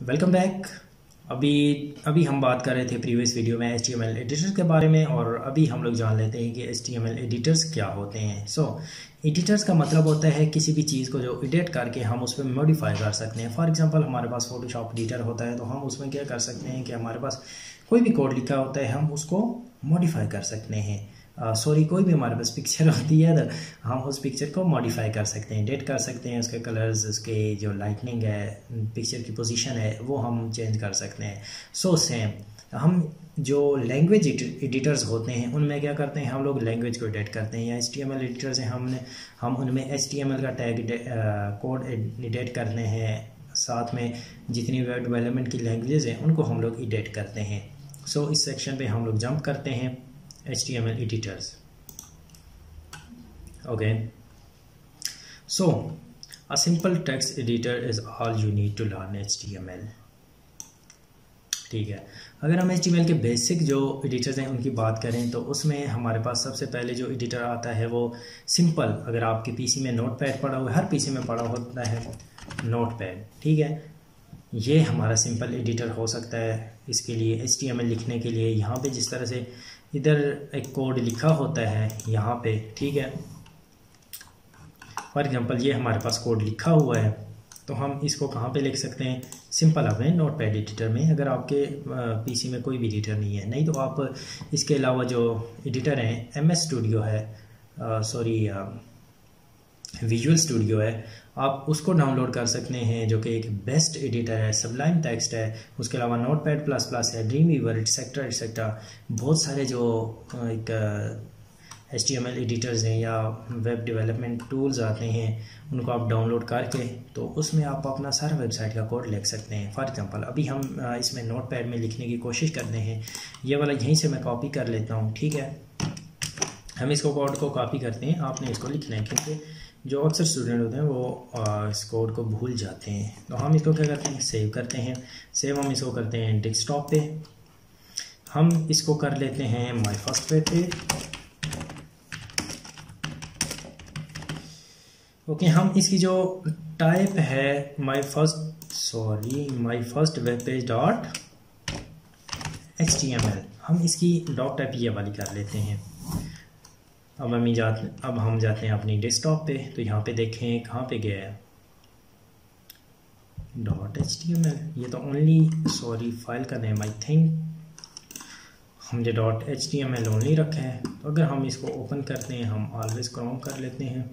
Welcome back. अभी अभी हम बात कर रहे थे प्रीवियस वीडियो में HTML एडिटर के बारे में, और अभी हम लोग जान लेते हैं कि HTML एडिटर्स क्या होते हैं। एडिटर्स का मतलब होता है किसी भी चीज़ को जो एडिट करके हम उस पर मॉडिफाई कर सकते हैं। फॉर एग्जांपल हमारे पास फोटोशॉप एडिटर होता है, तो हम उसमें क्या कर सकते हैं कि हमारे पास कोई भी कोड लिखा होता है, हम उसको मॉडिफाई कर सकते हैं। कोई भी हमारे पास पिक्चर होती है तो हम उस पिक्चर को मॉडिफाई कर सकते हैं, एडिट कर सकते हैं। उसके कलर्स, उसके जो लाइटनिंग है, पिक्चर की पोजीशन है, वो हम चेंज कर सकते हैं। सेम हम जो लैंग्वेज एडिटर्स होते हैं उनमें क्या करते हैं, हम लोग लैंग्वेज को एडिट करते हैं। या HTML एडिटर से हम उनमें HTML का टैग कोड एडिट करते हैं। साथ में जितनी वेब डेवलपमेंट की लैंग्वेजेस हैं उनको हम लोग एडिट करते हैं। इस सेक्शन पे हम लोग जंप करते हैं HTML editors. Okay, so a simple text editor is all you need to learn HTML. ठीक है, अगर हम HTML के बेसिक जो एडिटर्स हैं उनकी बात करें तो उसमें हमारे पास सबसे पहले जो एडिटर आता है वो सिंपल, अगर आपके पीसी में नोटपैड पड़ा हुआ है, हर पीसी में पड़ा होता है नोटपैड, ठीक है, ये हमारा सिंपल एडिटर हो सकता है। इसके लिए HTML लिखने के लिए यहाँ पे जिस तरह से इधर एक कोड लिखा होता है यहाँ पे, ठीक है, फॉर एग्जांपल ये हमारे पास कोड लिखा हुआ है, तो हम इसको कहाँ पे लिख सकते हैं, सिंपल अपने नोटपैड एडिटर में, अगर आपके पीसी में कोई भी एडिटर नहीं है। नहीं तो आप इसके अलावा जो एडिटर हैं MS स्टूडियो है, विजुअल स्टूडियो है, आप उसको डाउनलोड कर सकते हैं, जो कि एक बेस्ट एडिटर है। सबलाइम टेक्स्ट है, उसके अलावा नोटपैड प्लस प्लस है, ड्रीम वीवर एटसेट्रा एटसेट्रा, बहुत सारे जो एक HTML एडिटर्स हैं या वेब डेवलपमेंट टूल्स आते हैं, उनको आप डाउनलोड करके तो उसमें आप अपना सारा वेबसाइट का कोड लिख सकते हैं। फॉर एग्जांपल अभी हम इसमें नोटपैड में लिखने की कोशिश करते हैं, ये वाला यहीं से मैं कॉपी कर लेता हूँ, ठीक है। हम इसको कोड को कॉपी करते हैं, आपने इसको लिखना है, क्योंकि जो अक्सर स्टूडेंट होते हैं वो इस कोड को भूल जाते हैं। तो हम इसको क्या करते हैं, सेव करते हैं। सेव हम इसको करते हैं डेस्कटॉप पे, हम इसको कर लेते हैं my first web page. Okay, हम इसकी जो टाइप है my first web page dot HTML, हम इसकी डॉट टाइप ये वाली कर लेते हैं। अब हम जाते हैं अपनी डेस्कटॉप पे, तो यहाँ पे देखें कहाँ पे गया है .html, ये तो ओनली फाइल का नेम आई थिंक हमने .html ओनली रखा है। तो अगर हम इसको ओपन करते हैं, हम ऑलवेज क्रोम कर लेते हैं,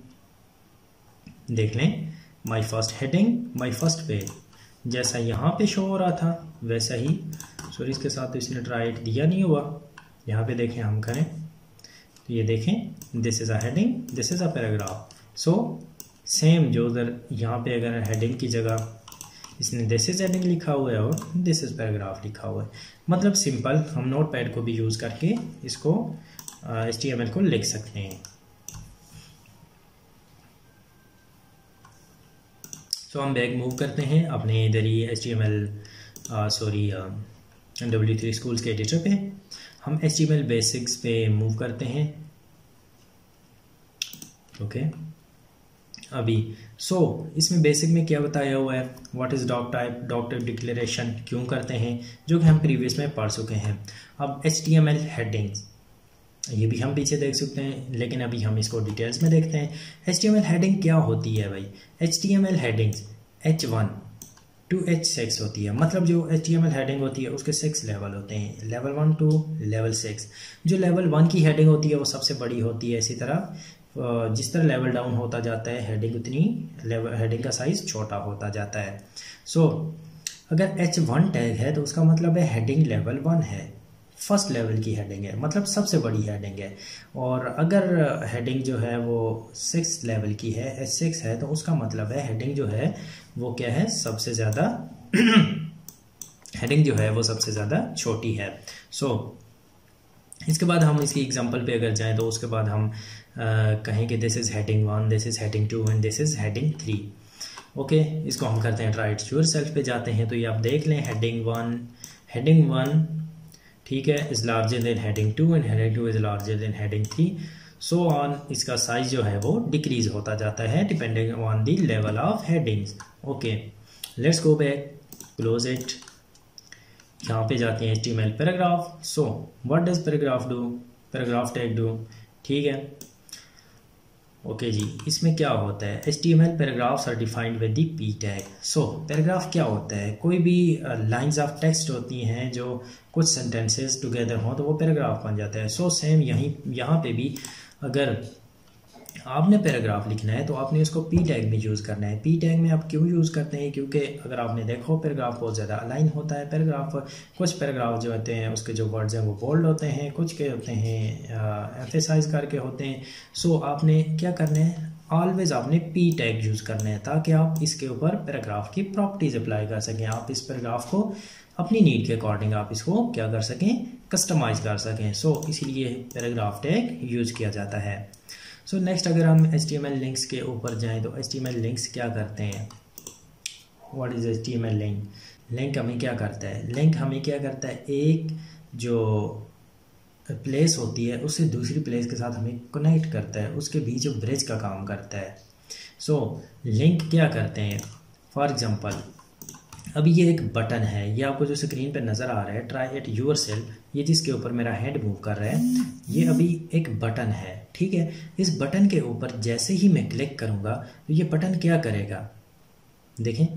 देख लें my first heading, my first page, जैसा यहाँ पे शो हो रहा था वैसा ही, इसके साथ तो इसने राइट दिया नहीं हुआ। यहाँ पे देखें, हम करें तो ये देखें, this is a heading, this is a paragraph. Same जो उधर यहाँ पे अगर हेडिंग की जगह इसने दिस इज़ हेडिंग लिखा हुआ है और दिस इज़ पैराग्राफ लिखा हुआ है, मतलब सिंपल हम नोटपैड को भी यूज़ करके इसको HTML को लिख सकते हैं। हम बैक मूव करते हैं अपने इधर ही W3 स्कूल्स के एडिटर पे, हम HTML बेसिक्स पे मूव करते हैं। ओके, अभी इसमें बेसिक में क्या बताया हुआ है, what is doctype declaration क्यों करते हैं, जो कि हम प्रीवियस में पढ़ चुके हैं। अब HTML हेडिंग्स, ये भी हम पीछे देख सकते हैं, लेकिन अभी हम इसको डिटेल्स में देखते हैं। HTML हेडिंग क्या होती है भाई, HTML headings H1 to H6 होती है, मतलब जो HTML हेडिंग होती है उसके 6 लेवल होते हैं, लेवल 1 to लेवल 6। जो लेवल 1 की हेडिंग होती है वो सबसे बड़ी होती है, इसी तरह जिस तरह लेवल डाउन होता जाता है हेडिंग, उतनी हेडिंग का साइज छोटा होता जाता है। अगर H1 टैग है तो उसका मतलब है हेडिंग लेवल 1 है, फर्स्ट लेवल की हेडिंग है, मतलब सबसे बड़ी हेडिंग है। और अगर हेडिंग जो है वो 6 लेवल की है, H6 है, तो उसका मतलब है हेडिंग जो है वो क्या है, सबसे ज़्यादा हेडिंग जो है वो सबसे ज़्यादा छोटी है। इसके बाद हम इसकी एग्जांपल पे अगर जाएं तो उसके बाद हम कहेंगे this is heading 1, this is heading 2 and this is heading 3। Okay, इसको हम करते हैं ट्राई इट योरसेल्फ पे जाते हैं, तो ये आप देख लें हेडिंग 1 ठीक है is larger than heading 2 and heading 2 is larger than heading 3, so on. इसका साइज जो है वो डिक्रीज होता जाता है depending on the level of headings. Okay, let's go back. Close it. यहाँ पे जाते हैं HTML paragraph. So what does paragraph do, paragraph tag do, ठीक है। ओके जी, इसमें क्या होता है, HTML paragraphs are defined with the p tag. So paragraph क्या होता है, कोई भी लाइंस ऑफ टेक्स्ट होती हैं जो कुछ सेंटेंसेस टुगेदर हों तो वो पैराग्राफ बन जाता है। सो सेम यहाँ पे भी अगर आपने पैराग्राफ लिखना है तो आपने उसको p टैग में यूज़ करना है। p टैग में आप क्यों यूज़ करते हैं, क्योंकि अगर आपने देखो पैराग्राफ बहुत ज़्यादा अलाइन होता है। पैराग्राफ, कुछ पैराग्राफ जो होते हैं उसके जो वर्ड्स हैं वो बोल्ड होते हैं, कुछ के होते हैं एम्फेसाइज करके होते हैं। सो आपने क्या करना है, ऑलवेज आपने p टैग यूज़ करना है ताकि आप इसके ऊपर पैराग्राफ की प्रॉपर्टीज़ अप्लाई कर सकें। आप इस पैराग्राफ को अपनी नीड के अकॉर्डिंग आप इसको क्या कर सकें, कस्टमाइज़ कर सकें। सो इसीलिए पैराग्राफ टैग यूज़ किया जाता है। सो नेक्स्ट अगर हम HTML लिंक्स के ऊपर जाएं तो HTML लिंक्स क्या करते हैं, what is HTML link. Link हमें क्या करता है, लिंक हमें क्या करता है, एक जो प्लेस होती है उससे दूसरी प्लेस के साथ हमें कनेक्ट करता है, उसके बीच जो ब्रिज का काम करता है। सो लिंक क्या करते हैं, फॉर एग्जांपल अभी ये एक बटन है, ये आपको जो स्क्रीन पे नज़र आ रहा है, ट्राई इट योरसेल्फ, ये जिसके ऊपर मेरा हैंड मूव कर रहा है, ये अभी एक बटन है, ठीक है। इस बटन के ऊपर जैसे ही मैं क्लिक करूँगा तो ये बटन क्या करेगा, देखें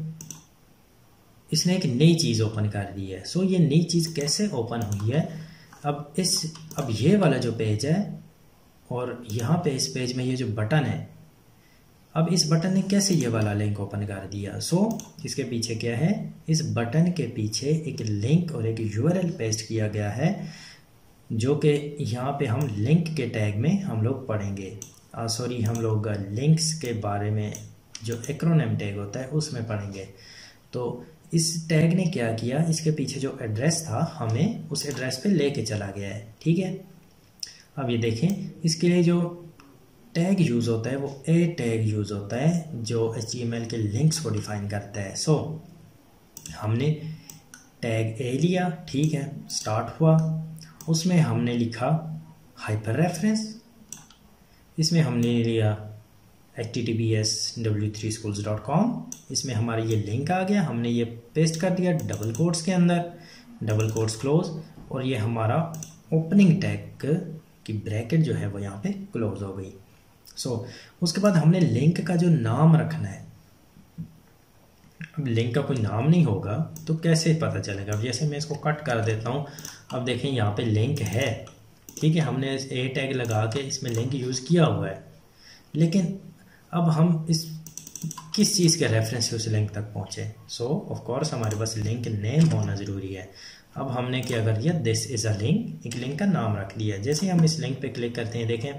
इसने एक नई चीज़ ओपन कर दी है। सो ये नई चीज़ कैसे ओपन हुई है, अब ये वाला जो पेज है और यहाँ पे इस पेज में ये जो बटन है, अब इस बटन ने कैसे ये वाला लिंक ओपन कर दिया। सो इसके पीछे क्या है, इस बटन के पीछे एक लिंक और एक URL पेस्ट किया गया है जो कि यहाँ पे हम लिंक के टैग में हम लोग पढ़ेंगे, हम लोग लिंक्स के बारे में जो एक्रोनिम टैग होता है उसमें पढ़ेंगे। तो इस टैग ने क्या किया, इसके पीछे जो एड्रेस था हमें उस एड्रेस पे लेके चला गया है, ठीक है। अब ये देखें, इसके लिए जो टैग यूज़ होता है वो a टैग यूज़ होता है जो HTML के लिंक्स को डिफाइन करता है। सो हमने टैग a लिया, ठीक है, स्टार्ट हुआ, उसमें हमने लिखा हाइपर रेफरेंस, इसमें हमने लिया https w3schools.com, इसमें हमारा ये लिंक आ गया, हमने ये पेस्ट कर दिया डबल कोट्स के अंदर, डबल कोट्स क्लोज, और ये हमारा ओपनिंग टैग की ब्रैकेट जो है वो यहाँ पे क्लोज हो गई। सो उसके बाद हमने लिंक का जो नाम रखना है। अब लिंक का कोई नाम नहीं होगा तो कैसे पता चलेगा, अब जैसे मैं इसको कट कर देता हूँ, अब देखें यहाँ पे लिंक है, ठीक है, हमने a टैग लगा के इसमें लिंक यूज़ किया हुआ है, लेकिन अब हम इस किस चीज़ के रेफरेंस से उस लिंक तक पहुँचे। सो ऑफ कोर्स हमारे पास लिंक नेम होना ज़रूरी है। अब हमने क्या कर दिया, दिस इज़ अ लिंक, एक लिंक का नाम रख लिया। जैसे हम इस लिंक पे क्लिक करते हैं, देखें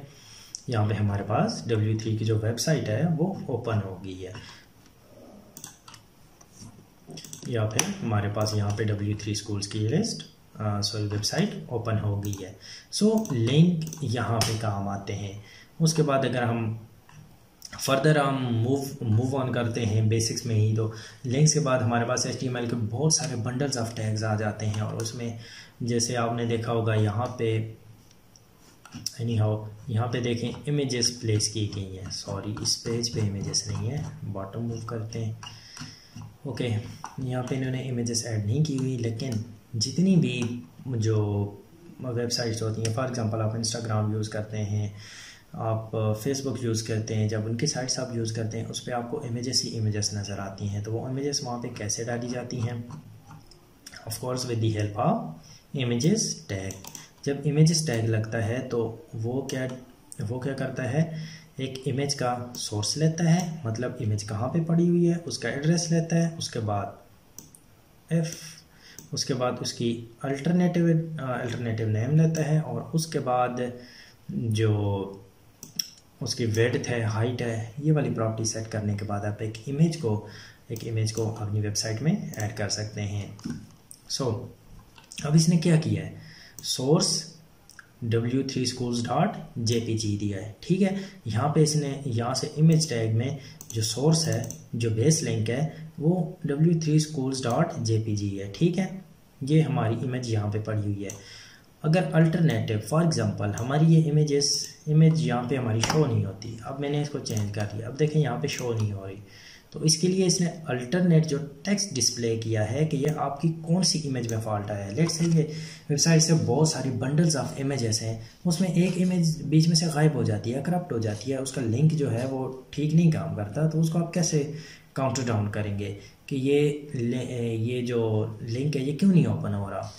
यहाँ पे हमारे पास W3 की जो वेबसाइट है वो ओपन हो गई है, या फिर हमारे पास यहाँ पे W3 स्कूल्स की लिस्ट वेबसाइट ओपन हो गई है। सो लिंक यहाँ पे काम आते हैं। उसके बाद अगर हम फर्दर हम मूव ऑन करते हैं बेसिक्स में ही, तो लिंक्स के बाद हमारे पास HTML के बहुत सारे बंडल्स ऑफ टैग्स आ जाते हैं, और उसमें जैसे आपने देखा होगा यहाँ पे यहाँ पे देखें इमेजेस प्लेस की गई हैं, सॉरी इस पेज पे इमेजेस नहीं है, बॉटम मूव करते हैं, ओके। यहाँ पे इन्होंने इमेजेस ऐड नहीं की हुई, लेकिन जितनी भी जो वेबसाइट्स होती हैं, फॉर एग्जांपल आप इंस्टाग्राम यूज़ करते हैं, आप फेसबुक यूज़ करते हैं, जब उनकी साइट्स आप यूज़ करते हैं उस पर आपको इमेजेस ही इमेजेस नज़र आती हैं। तो वो इमेजेस वहाँ पे कैसे डाली जाती हैं, of course with the help of images tag. जब इमेजेस टैग लगता है तो वो क्या करता है, एक इमेज का सोर्स लेता है, मतलब इमेज कहाँ पे पड़ी हुई है उसका एड्रेस लेता है, उसके बाद उसकी अल्टरनेटिव नेम लेता है, और उसके बाद जो उसकी विड्थ है, हाइट है, ये वाली प्रॉपर्टी सेट करने के बाद आप एक इमेज को अपनी वेबसाइट में ऐड कर सकते हैं। सो अब इसने क्या किया है, सोर्स w3schools.jpg दिया है, ठीक है। यहाँ पे इसने यहाँ से इमेज टैग में जो सोर्स है, जो बेस लिंक है, वो w3schools.jpg है, ठीक है। ये हमारी इमेज यहाँ पे पड़ी हुई है। अगर अल्टरनेटिव फॉर एग्जांपल हमारी ये इमेज यहाँ पे हमारी शो नहीं होती, अब मैंने इसको चेंज कर दिया, अब देखें यहाँ पे शो नहीं हो रही, तो इसके लिए इसने अल्टरनेट जो टेक्स्ट डिस्प्ले किया है कि ये आपकी कौन सी इमेज में फॉल्ट आया है। लेट्स से ये वेबसाइट से बहुत सारी बंडल्स ऑफ इमेजेस हैं, उसमें एक इमेज बीच में से गायब हो जाती है, करप्ट हो जाती है, उसका लिंक जो है वो ठीक नहीं काम करता, तो उसको आप कैसे काउंटर डाउन करेंगे कि ये जो लिंक है ये क्यों नहीं ओपन हो रहा।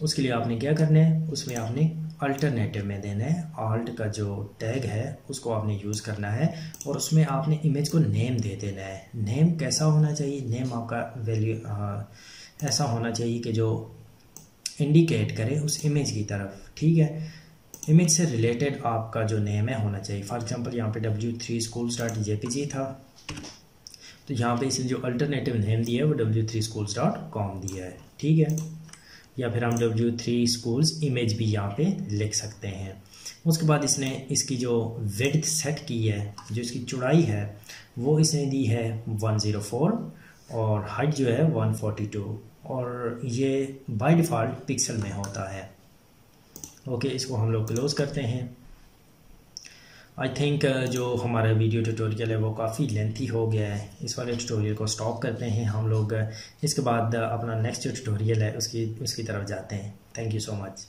उसके लिए आपने क्या करना है, उसमें आपने अल्टरनेटिव में देना है, आल्ट का जो टैग है उसको आपने यूज़ करना है और उसमें आपने इमेज को नेम दे देना है। नेम कैसा होना चाहिए, नेम आपका वैल्यू ऐसा होना चाहिए कि जो इंडिकेट करे उस इमेज की तरफ, ठीक है। इमेज से रिलेटेड आपका जो नेम है होना चाहिए। फॉर एग्जांपल यहाँ पे w3schools.jpg था, तो यहाँ पे इसने जो अल्टरनेटिव नेम दिया है वो w3schools.com दिया है, ठीक है। या फिर हम w3schools इमेज भी यहाँ पे लिख सकते हैं। उसके बाद इसने इसकी जो विड्थ सेट की है, जो इसकी चौड़ाई है वो इसने दी है 104 और हाइट जो है 142 और ये बाय डिफ़ॉल्ट पिक्सल में होता है। ओके, इसको हम लोग क्लोज़ करते हैं। आई थिंक जो हमारा वीडियो ट्यूटोरियल है वो काफ़ी लेंथी हो गया है, इस वाले ट्यूटोरियल को स्टॉप करते हैं हम लोग। इसके बाद अपना नेक्स्ट जो ट्यूटोरियल है उसकी तरफ जाते हैं। Thank you so much.